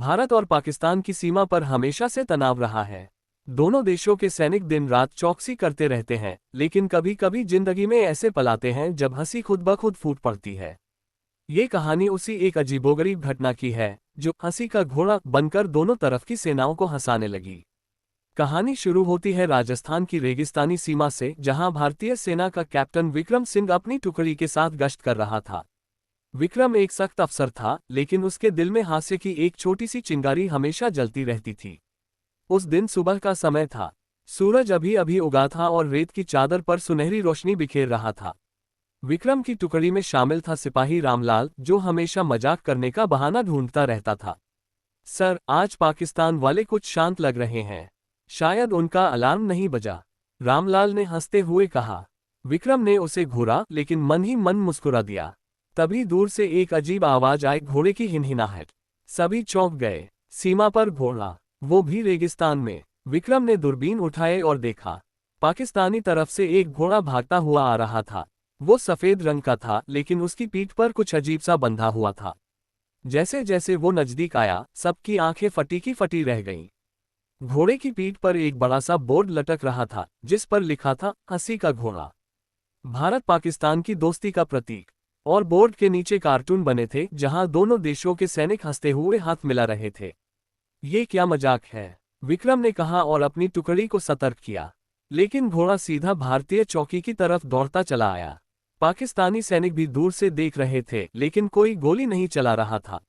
भारत और पाकिस्तान की सीमा पर हमेशा से तनाव रहा है। दोनों देशों के सैनिक दिन रात चौकसी करते रहते हैं, लेकिन कभी कभी जिंदगी में ऐसे पल आते हैं जब हंसी खुद ब खुद फूट पड़ती है। ये कहानी उसी एक अजीबोगरीब घटना की है जो हंसी का घोड़ा बनकर दोनों तरफ की सेनाओं को हंसाने लगी। कहानी शुरू होती है राजस्थान की रेगिस्तानी सीमा से, जहां भारतीय सेना का कैप्टन विक्रम सिंह अपनी टुकड़ी के साथ गश्त कर रहा था। विक्रम एक सख्त अफसर था, लेकिन उसके दिल में हास्य की एक छोटी सी चिंगारी हमेशा जलती रहती थी। उस दिन सुबह का समय था। सूरज अभी अभी उगा था और रेत की चादर पर सुनहरी रोशनी बिखेर रहा था। विक्रम की टुकड़ी में शामिल था सिपाही रामलाल, जो हमेशा मजाक करने का बहाना ढूंढता रहता था। सर, आज पाकिस्तान वाले कुछ शांत लग रहे हैं। शायद उनका अलार्म नहीं बजा, रामलाल ने हंसते हुए कहा। विक्रम ने उसे घूरा, लेकिन मन ही मन मुस्कुरा दिया। तभी दूर से एक अजीब आवाज आई, घोड़े की हिनहिनाहट। सभी चौंक गए। सीमा पर घोड़ा, वो भी रेगिस्तान में। विक्रम ने दूरबीन उठाए और देखा। पाकिस्तानी तरफ से एक घोड़ा भागता हुआ आ रहा था। वो सफेद रंग का था, लेकिन उसकी पीठ पर कुछ अजीब सा बंधा हुआ था। जैसे जैसे वो नजदीक आया, सबकी आंखें फटी की फटी रह गईं। घोड़े की पीठ पर एक बड़ा सा बोर्ड लटक रहा था, जिस पर लिखा था, हंसी का घोड़ा, भारत पाकिस्तान की दोस्ती का प्रतीक। और बोर्ड के नीचे कार्टून बने थे, जहां दोनों देशों के सैनिक हंसते हुए हाथ मिला रहे थे। ये क्या मजाक है, विक्रम ने कहा और अपनी टुकड़ी को सतर्क किया। लेकिन घोड़ा सीधा भारतीय चौकी की तरफ दौड़ता चला आया। पाकिस्तानी सैनिक भी दूर से देख रहे थे, लेकिन कोई गोली नहीं चला रहा था।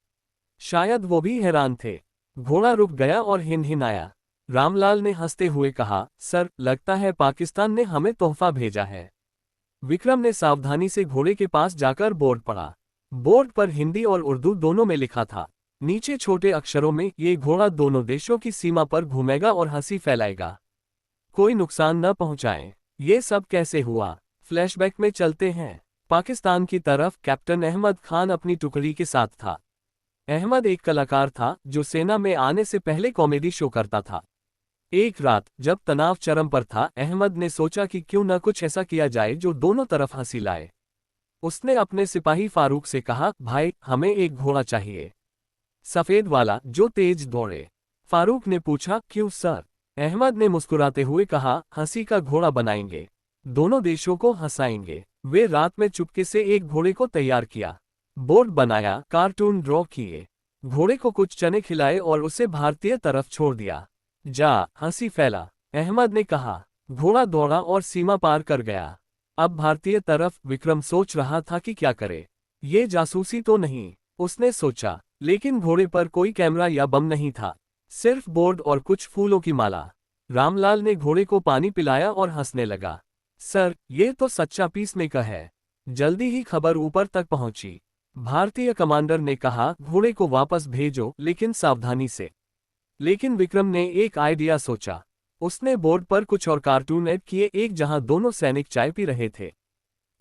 शायद वो भी हैरान थे। घोड़ा रुक गया और हिनहिनाया। रामलाल ने हंसते हुए कहा, सर, लगता है पाकिस्तान ने हमें तोहफा भेजा है। विक्रम ने सावधानी से घोड़े के पास जाकर बोर्ड पढ़ा। बोर्ड पर हिंदी और उर्दू दोनों में लिखा था। नीचे छोटे अक्षरों में, ये घोड़ा दोनों देशों की सीमा पर घूमेगा और हंसी फैलाएगा। कोई नुकसान न पहुंचाए। ये सब कैसे हुआ? फ्लैशबैक में चलते हैं। पाकिस्तान की तरफ कैप्टन अहमद खान अपनी टुकड़ी के साथ था। अहमद एक कलाकार था जो सेना में आने से पहले कॉमेडी शो करता था। एक रात जब तनाव चरम पर था, अहमद ने सोचा कि क्यों न कुछ ऐसा किया जाए जो दोनों तरफ हंसी लाए। उसने अपने सिपाही फारूक से कहा, भाई, हमें एक घोड़ा चाहिए, सफेद वाला, जो तेज दौड़े। फारूक ने पूछा, क्यों सर? अहमद ने मुस्कुराते हुए कहा, हंसी का घोड़ा बनाएंगे, दोनों देशों को हंसाएंगे। वे रात में चुपके से एक घोड़े को तैयार किया, बोर्ड बनाया, कार्टून ड्रॉ किए, घोड़े को कुछ चने खिलाए और उसे भारतीय तरफ छोड़ दिया। जा, हंसी फैला, अहमद ने कहा। घोड़ा दौड़ा और सीमा पार कर गया। अब भारतीय तरफ। विक्रम सोच रहा था कि क्या करे। ये जासूसी तो नहीं, उसने सोचा। लेकिन घोड़े पर कोई कैमरा या बम नहीं था, सिर्फ बोर्ड और कुछ फूलों की माला। रामलाल ने घोड़े को पानी पिलाया और हंसने लगा। सर, ये तो सच्चा पीसमेकर है। जल्दी ही खबर ऊपर तक पहुंची। भारतीय कमांडर ने कहा, घोड़े को वापस भेजो, लेकिन सावधानी से। लेकिन विक्रम ने एक आइडिया सोचा। उसने बोर्ड पर कुछ और कार्टून ऐड किए, एक जहां दोनों सैनिक चाय पी रहे थे।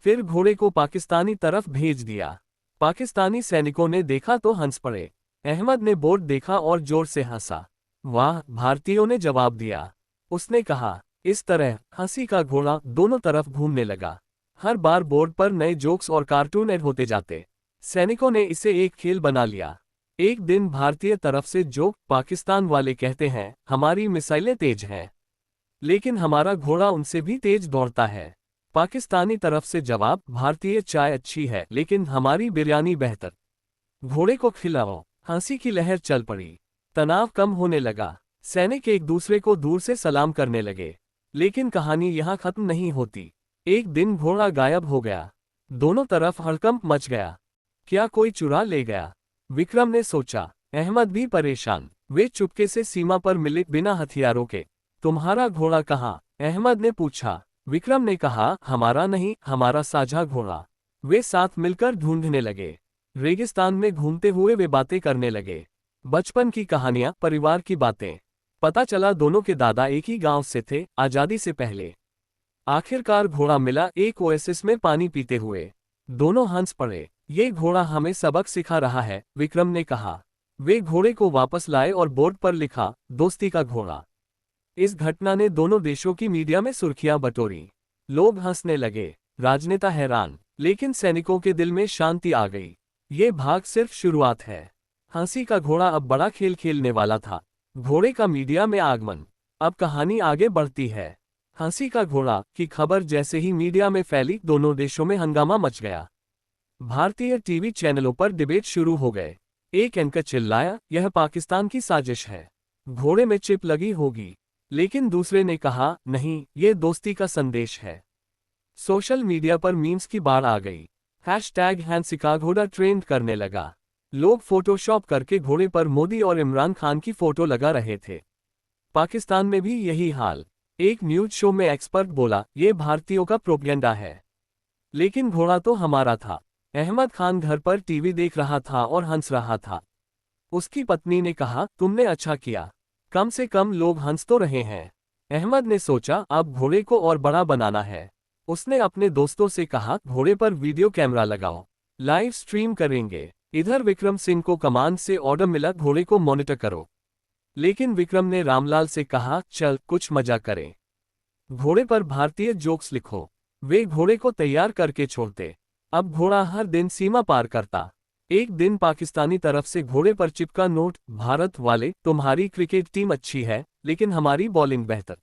फिर घोड़े को पाकिस्तानी तरफ भेज दिया। पाकिस्तानी सैनिकों ने देखा तो हंस पड़े। अहमद ने बोर्ड देखा और जोर से हंसा। वाह, भारतीयों ने जवाब दिया। उसने कहा। इस तरह हंसी का घोड़ा दोनों तरफ घूमने लगा। हर बार बोर्ड पर नए जोक्स और कार्टून ऐड होते जाते। सैनिकों ने इसे एक खेल बना लिया। एक दिन भारतीय तरफ से जोक, पाकिस्तान वाले कहते हैं, हमारी मिसाइलें तेज हैं, लेकिन हमारा घोड़ा उनसे भी तेज दौड़ता है। पाकिस्तानी तरफ से जवाब, भारतीय चाय अच्छी है, लेकिन हमारी बिरयानी बेहतर। घोड़े को खिलाओ। हंसी की लहर चल पड़ी। तनाव कम होने लगा। सैनिक एक दूसरे को दूर से सलाम करने लगे। लेकिन कहानी यहाँ खत्म नहीं होती। एक दिन घोड़ा गायब हो गया। दोनों तरफ हड़कंप मच गया। क्या कोई चुरा ले गया? विक्रम ने सोचा। अहमद भी परेशान। वे चुपके से सीमा पर मिले, बिना हथियारों के। तुम्हारा घोड़ा कहाँ? अहमद ने पूछा। विक्रम ने कहा, हमारा नहीं, हमारा साझा घोड़ा। वे साथ मिलकर ढूंढने लगे। रेगिस्तान में घूमते हुए वे बातें करने लगे। बचपन की कहानियां, परिवार की बातें। पता चला दोनों के दादा एक ही गांव से थे, आजादी से पहले। आखिरकार घोड़ा मिला, एक ओएसिस में पानी पीते हुए। दोनों हंस पड़े। ये घोड़ा हमें सबक सिखा रहा है, विक्रम ने कहा। वे घोड़े को वापस लाए और बोर्ड पर लिखा, दोस्ती का घोड़ा। इस घटना ने दोनों देशों की मीडिया में सुर्खियां बटोरी। लोग हंसने लगे, राजनेता हैरान, लेकिन सैनिकों के दिल में शांति आ गई। ये भाग सिर्फ शुरुआत है। हंसी का घोड़ा अब बड़ा खेल खेलने वाला था। घोड़े का मीडिया में आगमन। अब कहानी आगे बढ़ती है। हंसी का घोड़ा की खबर जैसे ही मीडिया में फैली, दोनों देशों में हंगामा मच गया। भारतीय टीवी चैनलों पर डिबेट शुरू हो गए। एक एंकर चिल्लाया, यह पाकिस्तान की साजिश है, घोड़े में चिप लगी होगी। लेकिन दूसरे ने कहा, नहीं, ये दोस्ती का संदेश है। सोशल मीडिया पर मीम्स की बाढ़ आ गई। हैशटैग हंसी का घोड़ा ट्रेंड करने लगा। लोग फोटोशॉप करके घोड़े पर मोदी और इमरान खान की फोटो लगा रहे थे। पाकिस्तान में भी यही हाल। एक न्यूज शो में एक्सपर्ट बोला, ये भारतीयों का प्रोपेगेंडा है। लेकिन घोड़ा तो हमारा था। अहमद खान घर पर टीवी देख रहा था और हंस रहा था। उसकी पत्नी ने कहा, तुमने अच्छा किया, कम से कम लोग हंस तो रहे हैं। अहमद ने सोचा, अब घोड़े को और बड़ा बनाना है। उसने अपने दोस्तों से कहा, घोड़े पर वीडियो कैमरा लगाओ, लाइव स्ट्रीम करेंगे। इधर विक्रम सिंह को कमान से ऑर्डर मिला, घोड़े को मॉनिटर करो। लेकिन विक्रम ने रामलाल से कहा, चल कुछ मजा करें, घोड़े पर भारतीय जोक्स लिखो। वे घोड़े को तैयार करके छोड़ते। अब घोड़ा हर दिन सीमा पार करता। एक दिन पाकिस्तानी तरफ से घोड़े पर चिपका नोट, भारत वाले, तुम्हारी क्रिकेट टीम अच्छी है लेकिन हमारी बॉलिंग बेहतर,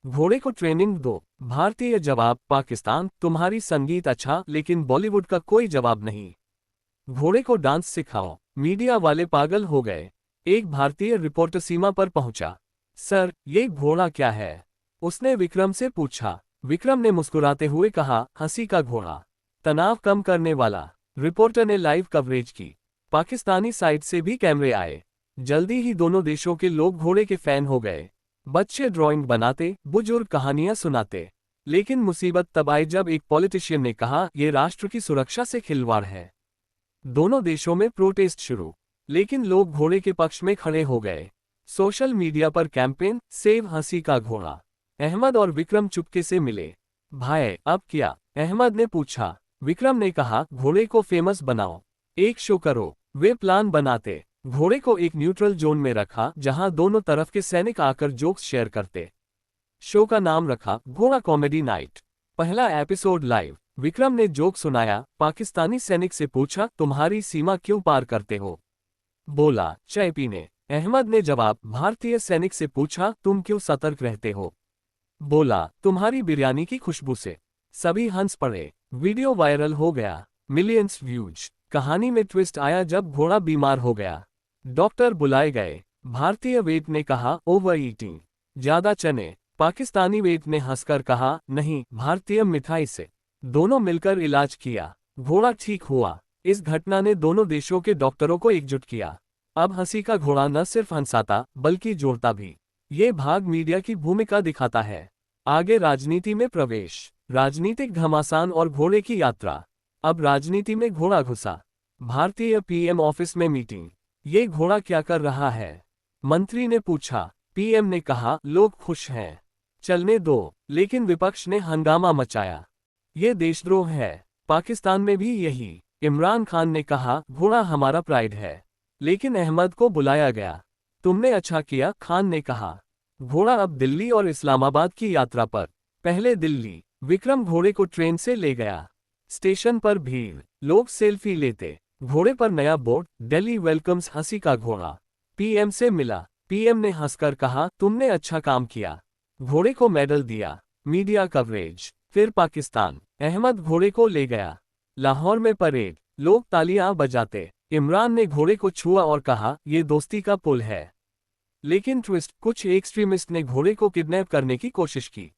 घोड़े को ट्रेनिंग दो। भारतीय जवाब, पाकिस्तान, तुम्हारी संगीत अच्छा लेकिन बॉलीवुड का कोई जवाब नहीं, घोड़े को डांस सिखाओ। मीडिया वाले पागल हो गए। एक भारतीय रिपोर्टर सीमा पर पहुंचा। सर, ये घोड़ा क्या है? उसने विक्रम से पूछा। विक्रम ने मुस्कुराते हुए कहा, हंसी का घोड़ा, तनाव कम करने वाला। रिपोर्टर ने लाइव कवरेज की। पाकिस्तानी साइड से भी कैमरे आए। जल्दी ही दोनों देशों के लोग घोड़े के फैन हो गए। बच्चे ड्राइंग बनाते, बुजुर्ग कहानियां सुनाते। लेकिन मुसीबत तब आई जब एक पॉलिटिशियन ने कहा, यह राष्ट्र की सुरक्षा से खिलवाड़ है। दोनों देशों में प्रोटेस्ट शुरू। लेकिन लोग घोड़े के पक्ष में खड़े हो गए। सोशल मीडिया पर कैंपेन, सेव हंसी का घोड़ा। अहमद और विक्रम चुपके से मिले। भाई, अब क्या? अहमद ने पूछा। विक्रम ने कहा, घोड़े को फेमस बनाओ, एक शो करो। वे प्लान बनाते। घोड़े को एक न्यूट्रल जोन में रखा जहां दोनों तरफ के सैनिक आकर जोक्स शेयर करते। शो का नाम रखा, घोड़ा कॉमेडी नाइट। पहला एपिसोड लाइव। विक्रम ने जोक सुनाया। पाकिस्तानी सैनिक से पूछा, तुम्हारी सीमा क्यों पार करते हो? बोला, चाय पीने। अहमद ने जवाब, भारतीय सैनिक से पूछा, तुम क्यों सतर्क रहते हो? बोला, तुम्हारी बिरयानी की खुशबू से। सभी हंस पड़े। वीडियो वायरल हो गया, मिलियंस व्यूज। कहानी में ट्विस्ट आया जब घोड़ा बीमार हो गया। डॉक्टर बुलाए गए। भारतीय वेट ने कहा, ओवर ईटिंग, ज्यादा चने। पाकिस्तानी वेट ने हंसकर कहा, नहीं, भारतीय मिठाई से। दोनों मिलकर इलाज किया। घोड़ा ठीक हुआ। इस घटना ने दोनों देशों के डॉक्टरों को एकजुट किया। अब हंसी का घोड़ा न सिर्फ हंसाता बल्कि जोड़ता भी। ये भाग मीडिया की भूमिका दिखाता है। आगे राजनीति में प्रवेश। राजनीतिक घमासान और घोड़े की यात्रा। अब राजनीति में घोड़ा घुसा। भारतीय पीएम ऑफिस में मीटिंग। ये घोड़ा क्या कर रहा है? मंत्री ने पूछा। पीएम ने कहा, लोग खुश हैं, चलने दो। लेकिन विपक्ष ने हंगामा मचाया, ये देशद्रोह है। पाकिस्तान में भी यही। इमरान खान ने कहा, घोड़ा हमारा प्राइड है। लेकिन अहमद को बुलाया गया। तुमने अच्छा किया, खान ने कहा। घोड़ा अब दिल्ली और इस्लामाबाद की यात्रा पर। पहले दिल्ली। विक्रम घोड़े को ट्रेन से ले गया। स्टेशन पर भीड़, लोग सेल्फी लेते। घोड़े पर नया बोर्ड, दिल्ली वेलकम्स हंसी का घोड़ा। पीएम से मिला। पीएम ने हंसकर कहा, तुमने अच्छा काम किया। घोड़े को मेडल दिया। Media coverage. फिर पाकिस्तान। अहमद घोड़े को ले गया। लाहौर में परेड, लोग तालियां बजाते। इमरान ने घोड़े को छुआ और कहा, ये दोस्ती का पुल है। लेकिन ट्विस्ट, कुछ एक्सट्रीमिस्ट ने घोड़े को किडनैप करने की कोशिश की।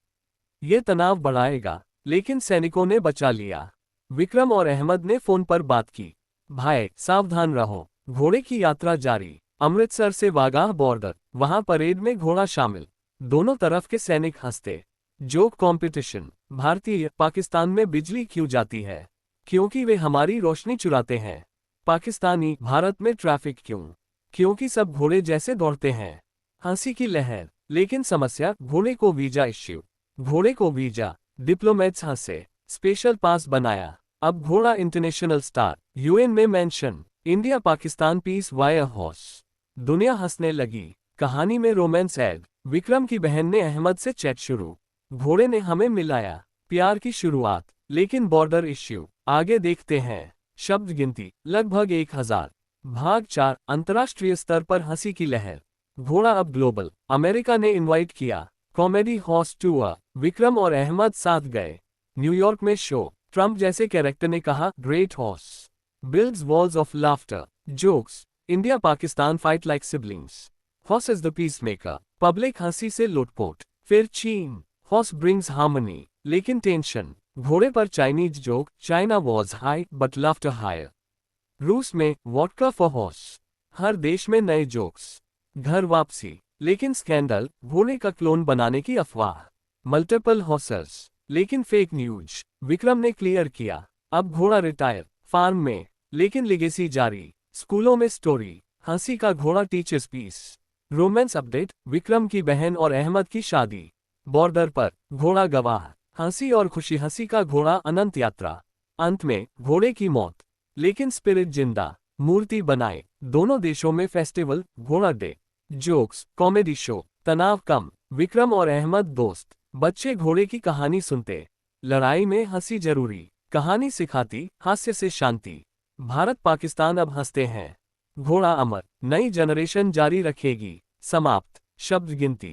ये तनाव बढ़ाएगा, लेकिन सैनिकों ने बचा लिया। विक्रम और अहमद ने फोन पर बात की। भाई, सावधान रहो। घोड़े की यात्रा जारी। अमृतसर से वाघा बॉर्डर। वहां परेड में घोड़ा शामिल। दोनों तरफ के सैनिक हंसते। Joke competition. भारतीय, पाकिस्तान में बिजली क्यों जाती है? क्योंकि वे हमारी रोशनी चुराते हैं। पाकिस्तानी, भारत में ट्रैफिक क्यों? क्योंकि सब घोड़े जैसे दौड़ते हैं। हंसी की लहर। लेकिन समस्या, घोड़े को वीजा इश्यू। घोड़े को वीजा। डिप्लोमेट्स हंसे। स्पेशल पास बनाया। अब घोड़ा इंटरनेशनल स्टार। यूएन में mention. India Pakistan peace via horse. दुनिया हंसने लगी। कहानी में रोमांस ऐड। विक्रम की बहन ने अहमद से चैट शुरू। घोड़े ने हमें मिलाया। प्यार की शुरुआत। लेकिन बॉर्डर इश्यू। आगे देखते हैं। शब्द गिनती, लगभग 1000। भाग 4 अंतर्राष्ट्रीय स्तर पर हंसी की लहर। घोड़ा अब ग्लोबल। अमेरिका ने इनवाइट किया। Comedy horse tour. विक्रम और अहमद साथ गए। न्यूयॉर्क में शो। ट्रंप जैसे कैरेक्टर ने कहा great horse builds walls of laughter. Jokes. India Pakistan fight like siblings. Horse is the peacemaker. Public हंसी से लुटपुट। फिर चीन। हॉर्स ब्रिंग्स हार्मनी लेकिन टेंशन। घोड़े पर Chinese joke. China was high but laughter higher. रूस में वॉडका फॉर हॉर्स। हर देश में नए जोक्स। घर वापसी लेकिन स्कैंडल। घोड़े का क्लोन बनाने की अफवाह। मल्टीपल हॉर्सर्स लेकिन फेक न्यूज। विक्रम ने क्लियर किया। अब घोड़ा रिटायर। फार्म में लेकिन लिगेसी जारी। स्कूलों में स्टोरी। हंसी का घोड़ा teachers peace. Romance update. Vikram की बहन और अहमद की शादी। बॉर्डर पर घोड़ा गवाह। हंसी और खुशी। हंसी का घोड़ा अनंत यात्रा। अंत में घोड़े की मौत लेकिन स्पिरिट जिंदा। मूर्ति बनाए। दोनों देशों में फेस्टिवल। घोड़ा डे। जोक्स। Comedy show. तनाव कम। विक्रम और अहमद दोस्त। बच्चे घोड़े की कहानी सुनते। लड़ाई में हंसी जरूरी। कहानी सिखाती हास्य से शांति। भारत पाकिस्तान अब हंसते हैं। घोड़ा अमर। नई जनरेशन जारी रखेगी। समाप्त। शब्द गिनती।